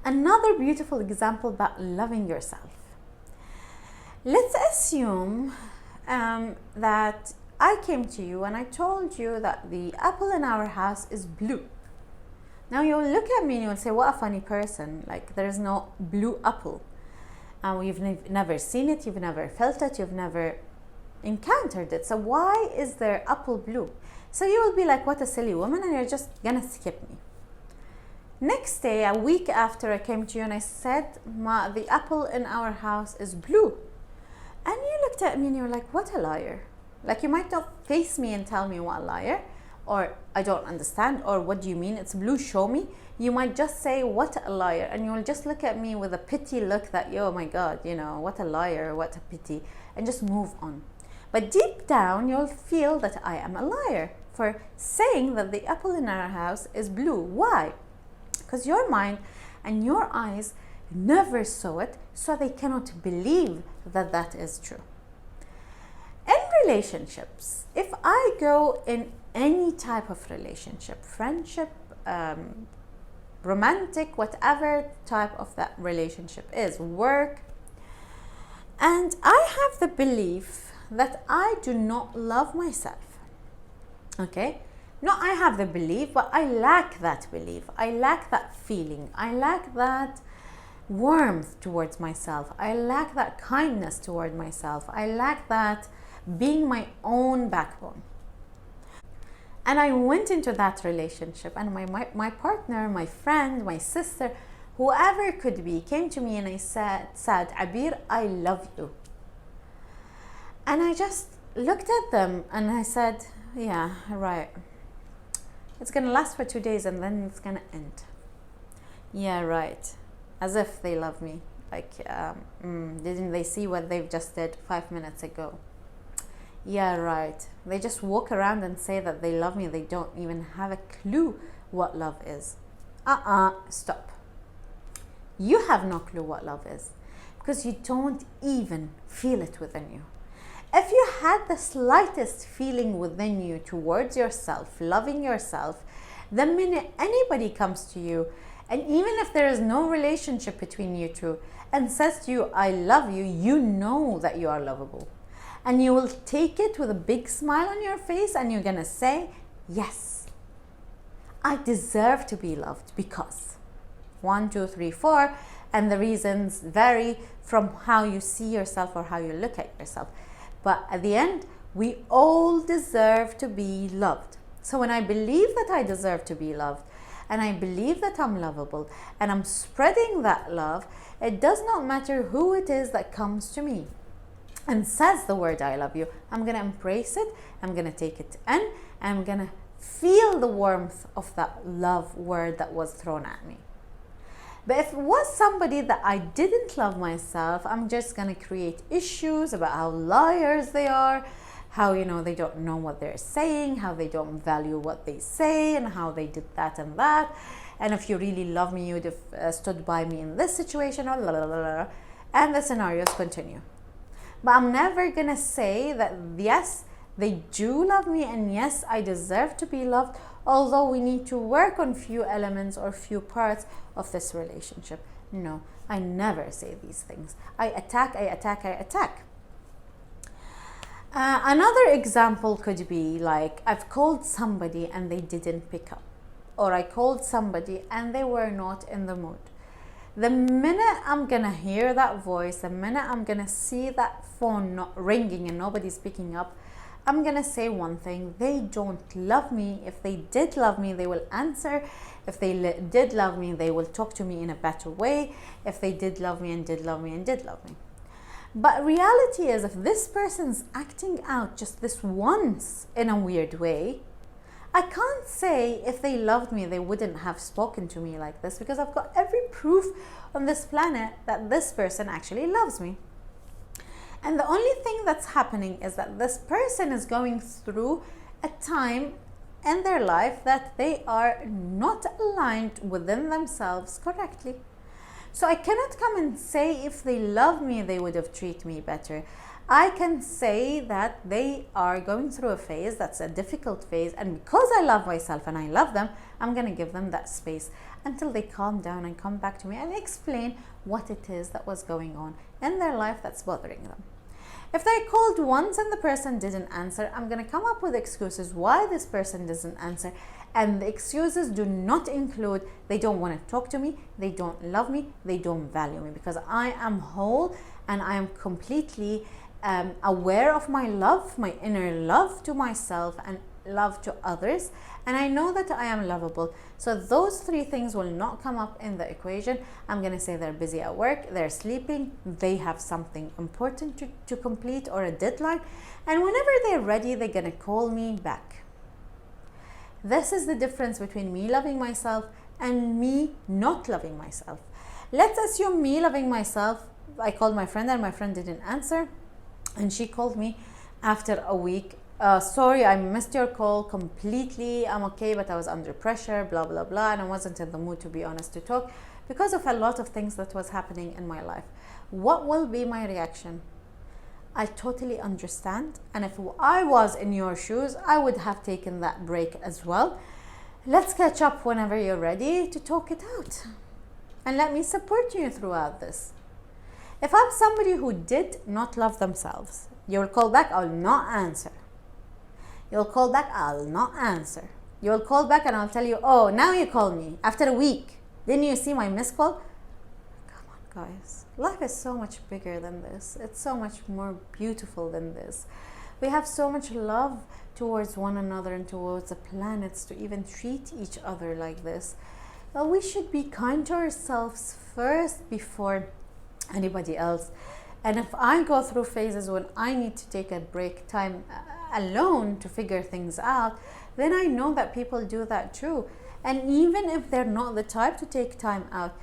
Another beautiful example about loving yourself. Let's assume that I came to you and I told you that the apple in our house is blue. Now you'll look at me and you'll say, what a funny person. Like, there is no blue apple. You've never seen it, you've never felt it, you've never encountered it. So why is there apple blue? So you will be like, what a silly woman, and you're just gonna skip me. Next day, a week after, I came to you and I said, the apple in our house is blue. And you looked at me and you were like, what a liar. Like, you might not face me and tell me what a liar, or I don't understand, or what do you mean, it's blue, show me. You might just say, what a liar, and you will just look at me with a pity look that, oh my God, what a liar, what a pity, and just move on. But deep down, you'll feel that I am a liar for saying that the apple in our house is blue. Why? Because your mind and your eyes never saw it, so they cannot believe that that is true. In relationships, if I go in any type of relationship, friendship, romantic, whatever type of that relationship is, work, and I have the belief that I do not love myself, okay? No, I have the belief, but I lack that belief. I lack that feeling. I lack that warmth towards myself. I lack that kindness toward myself. I lack that being my own backbone. And I went into that relationship, and my partner, my friend, my sister, whoever it could be, came to me and I said, Abir, I love you. And I just looked at them and I said, yeah, right. It's gonna last for 2 days and then it's gonna end. Yeah, right. As if they love me. Like, didn't they see what they've just did 5 minutes ago? Yeah, right. They just walk around and say that they love me. They don't even have a clue what love is. Stop. You have no clue what love is because you don't even feel it within you. If you had the slightest feeling within you towards yourself, loving yourself, the minute anybody comes to you, and even if there is no relationship between you two, and says to you, I love you, you know that you are lovable. And you will take it with a big smile on your face and you're gonna say, yes, I deserve to be loved because 1, 2, 3, 4, and the reasons vary from how you see yourself or how you look at yourself. But at the end, we all deserve to be loved. So when I believe that I deserve to be loved, and I believe that I'm lovable, and I'm spreading that love, it does not matter who it is that comes to me and says the word I love you. I'm gonna embrace it, I'm gonna take it in, and I'm gonna feel the warmth of that love word that was thrown at me. But if it was somebody that I didn't love myself, I'm just gonna create issues about how liars they are, how they don't know what they're saying, how they don't value what they say, and how they did that and that. And if you really love me, you'd have stood by me in this situation, and the scenarios continue. But I'm never gonna say that yes, they do love me, and yes, I deserve to be loved, although we need to work on few elements or few parts of this relationship. No, I never say these things. I attack. Another example could be like, I've called somebody and they didn't pick up, or I called somebody and they were not in the mood. The minute I'm gonna hear that voice, the minute I'm gonna see that phone not ringing and nobody's picking up, I'm gonna say one thing: they don't love me. If they did love me, they will answer. If they did love me, they will talk to me in a better way. If they did love me and did love me and did love me. But reality is, if this person's acting out just this once in a weird way, I can't say if they loved me, they wouldn't have spoken to me like this, because I've got every proof on this planet that this person actually loves me. And the only thing that's happening is that this person is going through a time in their life that they are not aligned within themselves correctly. So I cannot come and say if they love me, they would have treated me better. I can say that they are going through a phase that's a difficult phase, and because I love myself and I love them, I'm going to give them that space. until they calm down and come back to me and explain what it is that was going on in their life that's bothering them. If they called once and the person didn't answer, I'm going to come up with excuses why this person doesn't answer. And the excuses do not include they don't want to talk to me, they don't love me, they don't value me, because I am whole and I am completely aware of my love, my inner love to myself and love to others, and I know that I am lovable. So those three things will not come up in the equation. I'm going to say they're busy at work, they're sleeping, they have something important to complete or a deadline, and whenever they're ready, they're going to call me back. This is the difference between me loving myself and me not loving myself. Let's assume me loving myself, I called my friend and my friend didn't answer, and she called me after a week. Sorry, I missed your call completely. I'm okay, but I was under pressure, blah, blah, blah. And I wasn't in the mood, to be honest, to talk because of a lot of things that was happening in my life. What will be my reaction? I totally understand. And if I was in your shoes, I would have taken that break as well. Let's catch up whenever you're ready to talk it out. And let me support you throughout this. If I'm somebody who did not love themselves, you'll call back, I'll not answer. You'll call back, I'll not answer. You'll call back and I'll tell you, oh, now you call me after a week. Didn't you see my missed call? Come on, guys. Life is so much bigger than this. It's so much more beautiful than this. We have so much love towards one another and towards the planets to even treat each other like this. Well, we should be kind to ourselves first before anybody else. And if I go through phases when I need to take a break time alone to figure things out, then I know that people do that too. And even if they're not the type to take time out,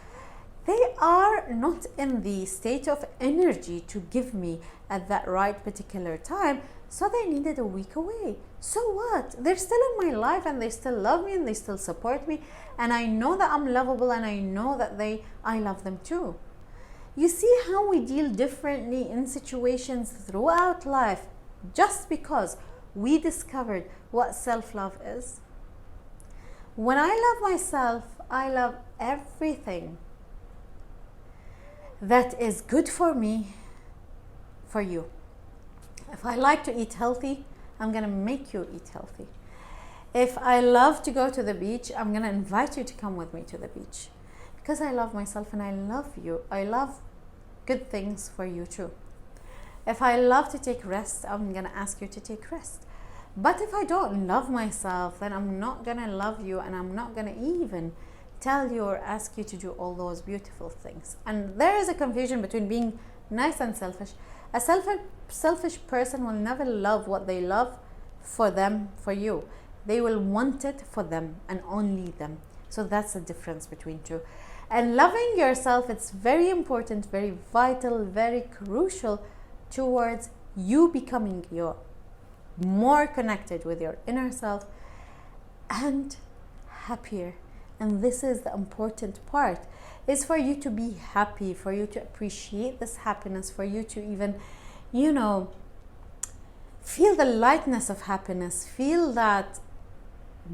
they are not in the state of energy to give me at that right particular time, so they needed a week away. So what? They're still in my life and they still love me and they still support me, and I know that I'm lovable and I know that I love them too. You see how we deal differently in situations throughout life just because we discovered what self-love is? When I love myself, I love everything that is good for me, for you. If I like to eat healthy, I'm going to make you eat healthy. If I love to go to the beach, I'm going to invite you to come with me to the beach. Because I love myself and I love you. I love good things for you too. If I love to take rest, I'm going to ask you to take rest. But if I don't love myself, then I'm not going to love you, and I'm not going to even tell you or ask you to do all those beautiful things. And there is a confusion between being nice and selfish. A selfish person will never love what they love for them, for you. They will want it for them and only them. So that's the difference between two. And loving yourself, it's very important, very vital, very crucial towards you becoming more connected with your inner self and happier. And this is the important part, is for you to be happy, for you to appreciate this happiness, for you to even, feel the lightness of happiness, feel that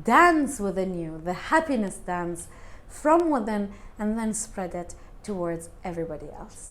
dance within you, the happiness dance from within, and then spread it towards everybody else.